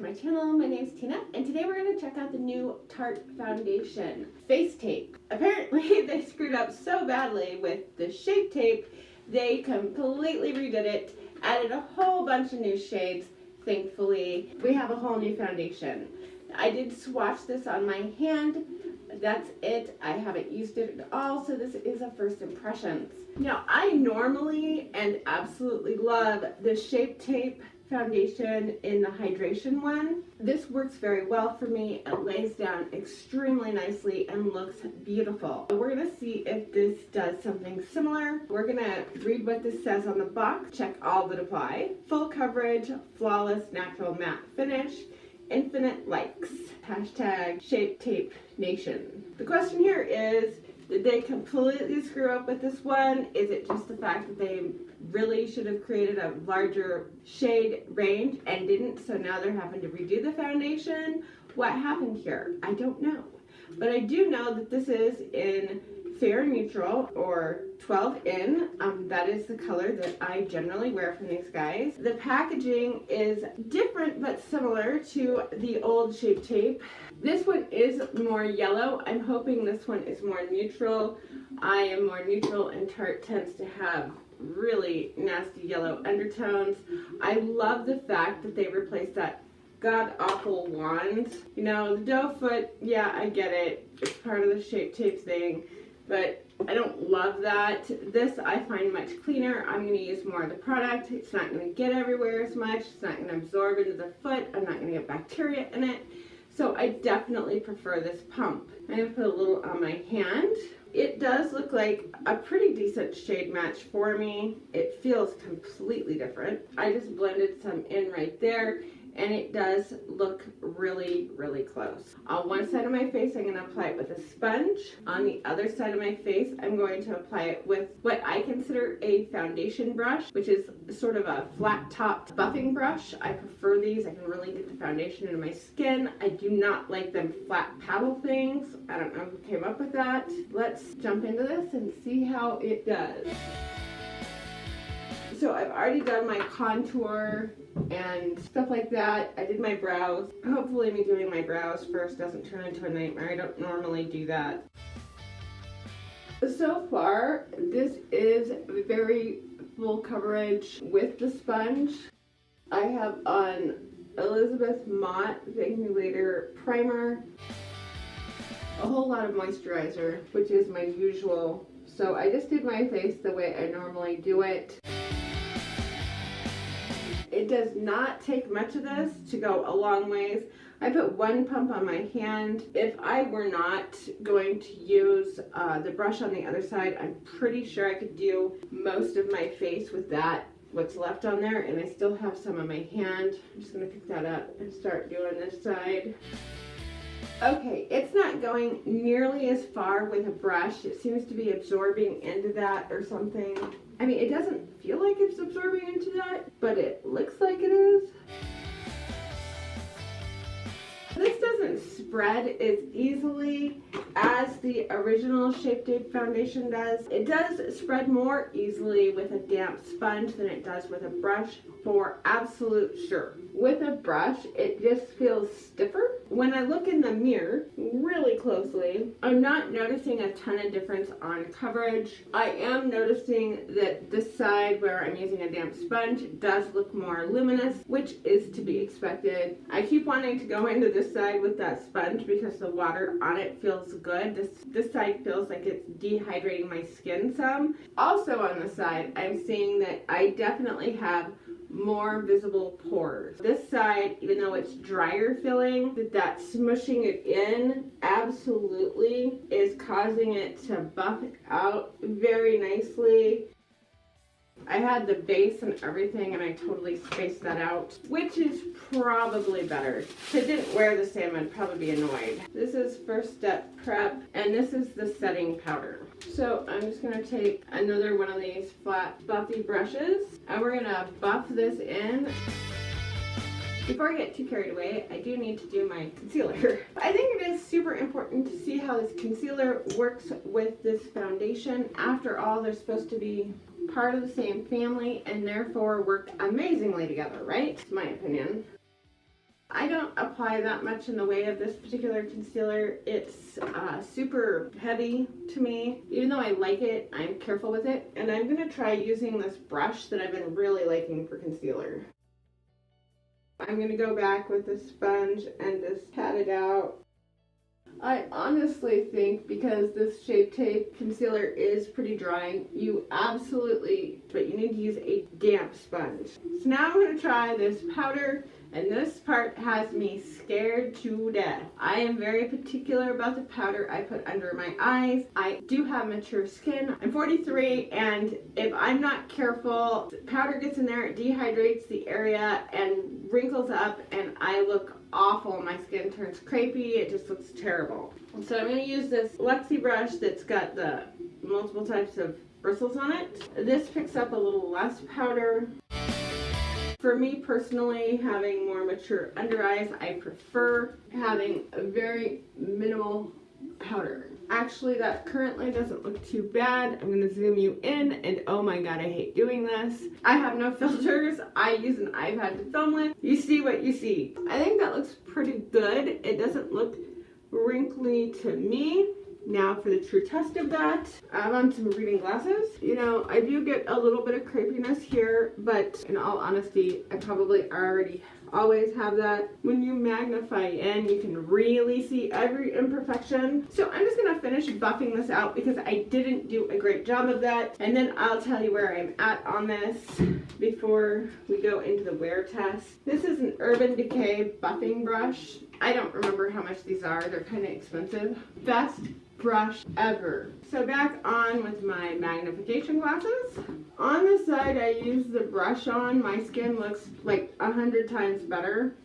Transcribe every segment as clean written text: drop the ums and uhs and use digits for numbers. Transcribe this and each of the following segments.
my channel. My name is Tina, and today we're going to check out the new Tarte Foundation Face Tape. Apparently they screwed up so badly with the Shape Tape, they completely redid it, added a whole bunch of new shades. Thankfully, we have a whole new foundation. I did swatch this on my hand. That's it. I haven't used it at all, so this is a first impressions. Now, I normally and absolutely love the Shape Tape foundation in the hydration one. This works very well for me. It lays down extremely nicely and looks beautiful. We're gonna see if this does something similar. We're gonna read what this says on the box, check all that apply. Full coverage, flawless, natural matte finish, infinite likes. Hashtag Shape Tape Nation. The question here is, did they completely screw up with this one? Is it just the fact that they really should have created a larger shade range and didn't, so now they're having to redo the foundation? What happened here? I don't know. But I do know that this is in Fair Neutral, or 12 in. That is the color that I generally wear from these guys. The packaging is different but similar to the old Shape Tape. This one is more yellow. I'm hoping this one is more neutral. I am more neutral, and Tarte tends to have really nasty yellow undertones. I love the fact that they replaced that god-awful wand. You know, the doe foot, yeah, I get it. It's part of the Shape Tape thing, but I don't love that. This I find much cleaner. I'm going to use more of the product. It's not going to get everywhere as much. It's not going to absorb into the foot. I'm not going to get bacteria in it. So I definitely prefer this pump. I'm going to put a little on my hand. It does look like a pretty decent shade match for me. It feels completely different. I just blended some in right there, and it does look really, really close. On one side of my face, I'm going to apply it with a sponge. On the other side of my face, I'm going to apply it with what I consider a foundation brush, which is sort of a flat-topped buffing brush. I prefer these. I can really get the foundation into my skin. I do not like them flat paddle things. I don't know who came up with that. Let's jump into this and see how it does. So I've already done my contour and stuff like that. I did my brows. Hopefully me doing my brows first doesn't turn into a nightmare. I don't normally do that. So far, this is very full coverage with the sponge. I have on Elizabeth Mott Thank Me Later primer, a whole lot of moisturizer, which is my usual. So I just did my face the way I normally do it. It does not take much of this to go a long ways. I put one pump on my hand. If I were not going to use the brush on the other side, I'm pretty sure I could do most of my face with that, what's left on there, and I still have some on my hand. I'm just gonna pick that up and start doing this side. Okay, it's not going nearly as far with a brush. It seems to be absorbing into that or something. I mean, it doesn't feel like it's absorbing into that, but it looks like it is. This doesn't spread as easily as the original Shape Tape foundation does. It does spread more easily with a damp sponge than it does with a brush, for absolute sure. With a brush, it just feels stiffer. When I look in the mirror really closely, I'm not noticing a ton of difference on coverage. I am noticing that this side where I'm using a damp sponge does look more luminous, which is to be expected. I keep wanting to go into this side with that sponge because the water on it feels good. This side feels like it's dehydrating my skin some. Also on the side, I'm seeing that I definitely have more visible pores. This side, even though it's drier feeling, that smushing it in absolutely is causing it to buff out very nicely. I had the base and everything, and I totally spaced that out, which is probably better. If I didn't wear the same, I'd probably be annoyed. This is First Step Prep, and this is the setting powder. So I'm just going to take another one of these flat buffy brushes, and we're going to buff this in. Before I get too carried away, I do need to do my concealer. I think it is super important to see how this concealer works with this foundation. After all, they're supposed to be part of the same family and therefore work amazingly together, right? It's my opinion. I don't apply that much in the way of this particular concealer. It's super heavy to me. Even though I like it, I'm careful with it. And I'm going to try using this brush that I've been really liking for concealer. I'm going to go back with the sponge and just pat it out. I honestly think because this Shape Tape concealer is pretty dry, but you need to use a damp sponge. So now I'm going to try this powder, and this part has me scared to death. I am very particular about the powder I put under my eyes. I do have mature skin. I'm 43, and if I'm not careful, the powder gets in there, it dehydrates the area and wrinkles up, and I look awful. My skin turns crepey. It just looks terrible. So I'm going to use this Luxie brush that's got the multiple types of bristles on it. This picks up a little less powder. For me personally, having more mature under eyes, I prefer having a very minimal powder. Actually, that currently doesn't look too bad. I'm going to zoom you in, and oh my god, I hate doing this. I have no filters. I use an iPad to film with. You see what you see. I think that looks pretty good. It doesn't look wrinkly to me. Now for the true test of that, I'm on some reading glasses. You know, I do get a little bit of crepiness here, but in all honesty, I probably already always have that. When you magnify in, you can really see every imperfection. So I'm just gonna finish buffing this out because I didn't do a great job of that. And then I'll tell you where I'm at on this before we go into the wear test. This is an Urban Decay buffing brush. I don't remember how much these are. They're kind of expensive. Best brush ever. So back on with my magnification glasses. On the side I use the brush on, my skin looks like 100 times better.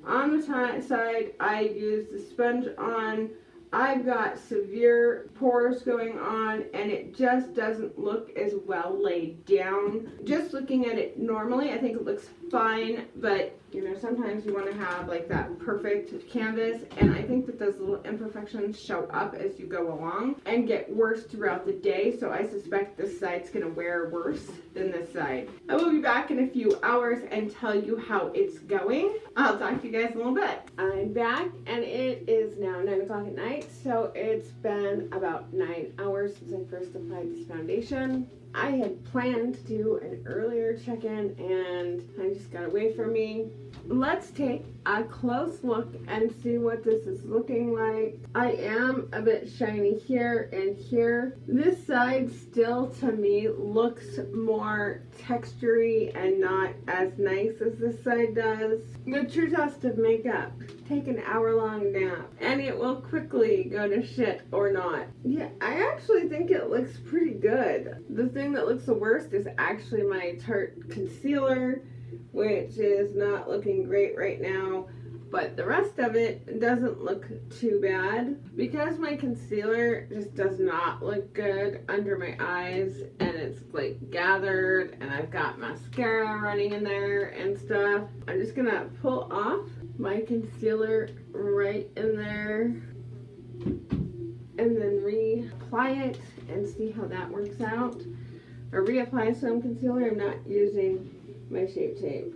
On the side I use the sponge on. I've got severe pores going on, and it just doesn't look as well laid down. Just looking at it normally, I think it looks fine, but you know, sometimes you want to have like that perfect canvas, and I think that those little imperfections show up as you go along and get worse throughout the day, so I suspect this side's going to wear worse than this side. I will be back in a few hours and tell you how it's going. I'll talk to you guys in a little bit. I'm back, and it is now 9 o'clock at night, so it's been about 9 hours since I first applied this foundation. I had planned to do an earlier check-in, and time just got away from me. Let's take a close look and see what this is looking like. I am a bit shiny here and here. This side still to me looks more textury and not as nice as this side does. The true test of makeup. Take an hour-long nap and it will quickly go to shit or not. Yeah, I actually think it looks pretty good. The thing that looks the worst is actually my Tarte concealer, which is not looking great right now, but the rest of it doesn't look too bad. Because my concealer just does not look good under my eyes, and it's like gathered, and I've got mascara running in there and stuff, I'm just gonna pull off my concealer right in there and then reapply it and see how that works out. Or reapply some concealer. I'm not using my Shape Tape.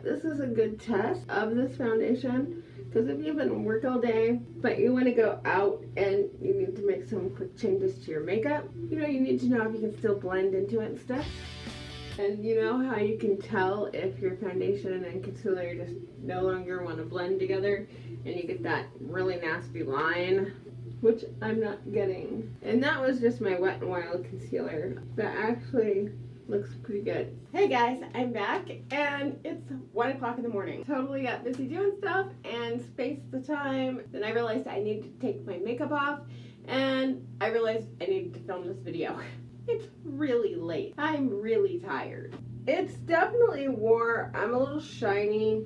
This is a good test of this foundation because if you've been at work all day but you want to go out and you need to make some quick changes to your makeup, you know, you need to know if you can still blend into it and stuff. And you know how you can tell if your foundation and concealer just no longer want to blend together and you get that really nasty line, which I'm not getting. And that was just my Wet n Wild concealer. That actually looks pretty good. Hey guys, I'm back and it's 1 o'clock in the morning. Totally got busy doing stuff and spaced the time. Then I realized I needed to take my makeup off and I realized I needed to film this video. It's really late. I'm really tired. It's definitely wore. I'm a little shiny.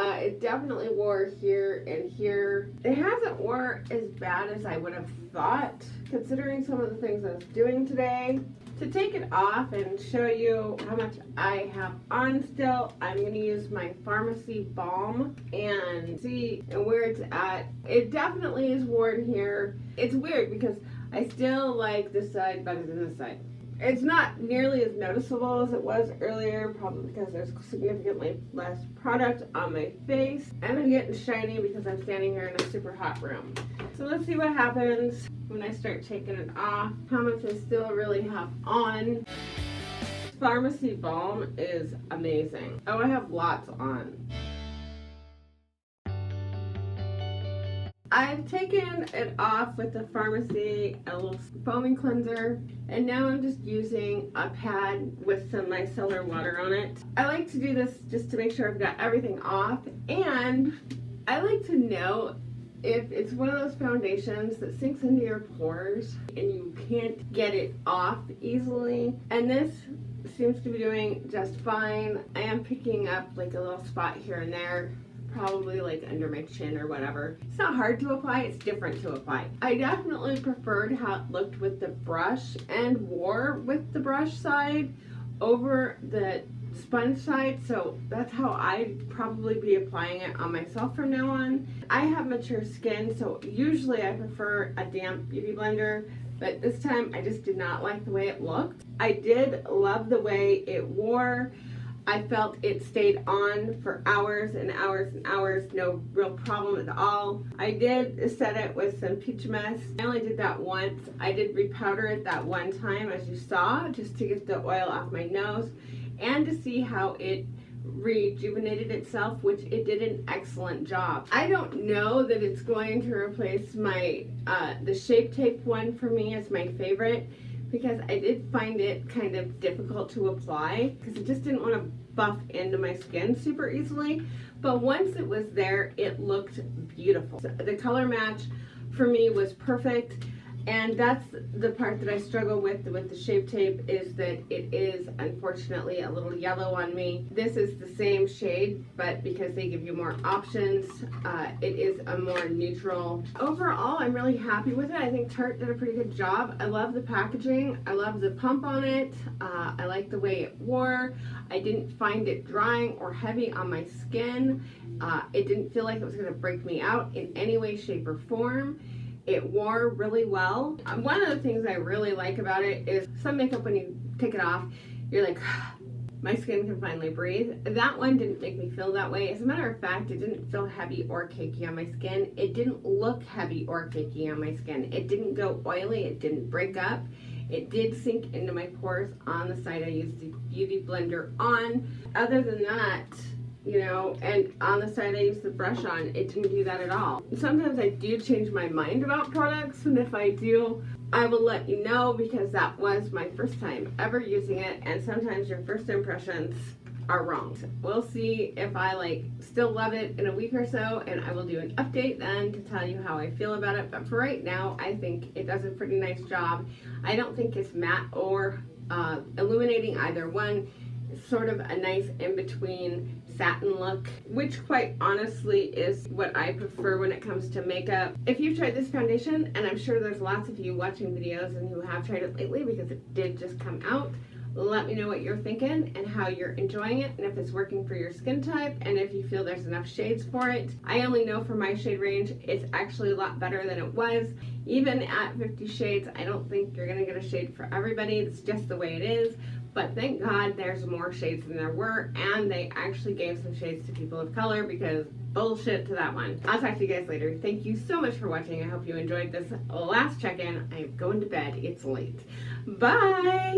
It definitely wore here and here. It hasn't wore as bad as I would have thought, considering some of the things I was doing today. To take it off and show you how much I have on still, I'm going to use my pharmacy balm and see where it's at. It definitely is worn here. It's weird because I still like this side better than this side. It's not nearly as noticeable as it was earlier, probably because there's significantly less product on my face. And I'm getting shiny because I'm standing here in a super hot room. So let's see what happens when I start taking it off, how much I still really have on. Pharmacy balm is amazing. Oh, I have lots on. I've taken it off with the Pharmacy, a little foaming cleanser, and now I'm just using a pad with some micellar water on it. I like to do this just to make sure I've got everything off, and I like to know if it's one of those foundations that sinks into your pores and you can't get it off easily. And this seems to be doing just fine. I am picking up like a little spot here and there, probably like under my chin or whatever. It's not hard to apply, it's different to apply. I definitely preferred how it looked with the brush and wore with the brush side over the sponge side, so that's how I'd probably be applying it on myself from now on. I have mature skin, so usually I prefer a damp beauty blender, but this time I just did not like the way it looked. I did love the way it wore. I felt it stayed on for hours and hours and hours, no real problem at all. I did set it with some peach mist. I only did that once. I did repowder it that one time, as you saw, just to get the oil off my nose and to see how it rejuvenated itself, which it did an excellent job. I don't know that it's going to replace my the Shape Tape one for me as my favorite, because I did find it kind of difficult to apply because it just didn't want to buff into my skin super easily. But once it was there, it looked beautiful. So the color match for me was perfect. And that's the part that I struggle with the Shape Tape, is that it is unfortunately a little yellow on me. This is the same shade, but because they give you more options, it is a more neutral. Overall, I'm really happy with it. I think Tarte did a pretty good job. I love the packaging. I love the pump on it. I like the way it wore. I didn't find it drying or heavy on my skin. It didn't feel like it was going to break me out in any way, shape, or form. It wore really well. One of the things I really like about it is some makeup, when you take it off, you're like, my skin can finally breathe. That one didn't make me feel that way. As a matter of fact, it didn't feel heavy or cakey on my skin. It didn't look heavy or cakey on my skin. It didn't go oily. It didn't break up. It did sink into my pores on the side I used the beauty blender on. Other than that, you know, and on the side I used the brush on, it didn't do that at all. Sometimes I do change my mind about products, and if I do, I will let you know, because that was my first time ever using it, and sometimes your first impressions are wrong. So we'll see if I still love it in a week or so, and I will do an update then to tell you how I feel about it. But for right now, I think it does a pretty nice job. I don't think it's matte or illuminating, either one. It's sort of a nice in-between satin look, which quite honestly is what I prefer when it comes to makeup. If you've tried this foundation, and I'm sure there's lots of you watching videos and who have tried it lately because it did just come out, let me know what you're thinking and how you're enjoying it, and if it's working for your skin type, and if you feel there's enough shades for it. I only know for my shade range, it's actually a lot better than it was. Even at 50 shades, I don't think you're gonna get a shade for everybody. It's just the way it is. But thank God there's more shades than there were, and they actually gave some shades to people of color, because bullshit to that one. I'll talk to you guys later. Thank you so much for watching. I hope you enjoyed this last check-in. I'm going to bed. It's late. Bye!